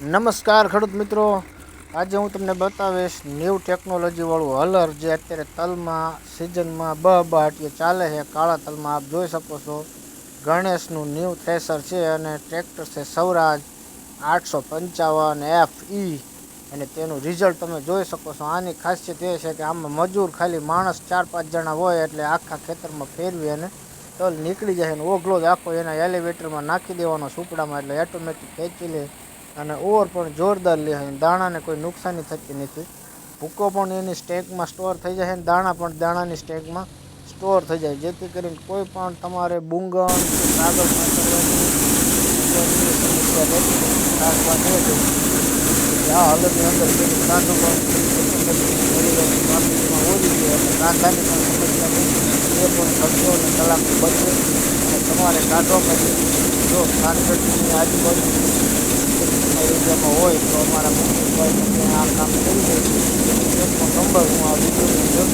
નમસ્કાર ખેડૂત મિત્રો, આજે હું તમને બતાવીશ ન્યૂ ટેકનોલોજીવાળું હલર જે અત્યારે તલમાં સિઝનમાં બહાટીએ ચાલે છે. કાળા તલમાં આપ જોઈ શકો છો. ગણેશનું ન્યૂ થ્રેસર છે અને ટ્રેક્ટર છે સ્વરાજ 855 FE અને તેનું રિઝલ્ટ તમે જોઈ શકો છો. આની ખાસિયત એ છે કે આમાં મજૂર ખાલી માણસ 4-5 જણા હોય એટલે આખા ખેતરમાં ફેરવી અને તલ નીકળી જાય. અને ઓગળો જ આખો એના એલિવેટરમાં નાખી દેવાનો સુપડામાં એટલે ઓટોમેટિક ખેંચી લે અને ઓવર પણ જોરદાર લે. દાણાને કોઈ નુકસાની થતી નથી. ભૂકો પણ એની સ્ટેકમાં સ્ટોર થઈ જાય અને દાણા પણ દાણાની સ્ટેકમાં સ્ટોર થઈ જાય, જેથી કરીને કોઈ પણ તમારે બુંગણ કે કાગળ પાથરવાની સમસ્યા રહેતી નથી. ખાસ વાત એ છે કે આ હલરની અંદર પેલું કાંદો પણ ઓટોમેટિક ક્વોન્ટિટીમાં ઓરી છે એટલે કાંદાની પણ સમસ્યા નહીં. એ પણ ખર્ચો અને કલાકો બચે. અને તમારે કાઢવામાં જો કાનગઢની આજુબાજુની તમારા એરિયામાં હોય તો અમારા મનીષભાઈને ત્યાં આ કામ કરી દઈશું. એની એકનો નંબર હું આ વિડીયોની અંદર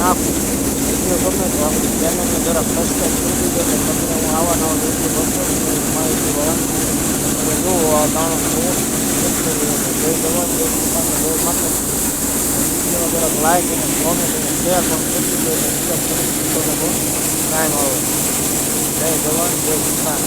નાખું. વિડીયો ગમે તો આપણી ચેનલને જરાક સબસ્ક્રાઈબ કરી દીધો એટલે તમને હું આવા નવા વિડીયો બતાવું માહિતીવાળા. તમે જુઓ આ દાણો કેવો નીકળી રહ્યો છે. જય જવાન, જય કિસાન, જય માતાજી. અને વિડીયોને જરાક લાઈક અને કોમેન્ટ અને શેર પણ કરી દીધો એટલે બીજા ખેડૂત મિત્રોને પણ કાયમ આવે. જય જવાન, જય કિસાન.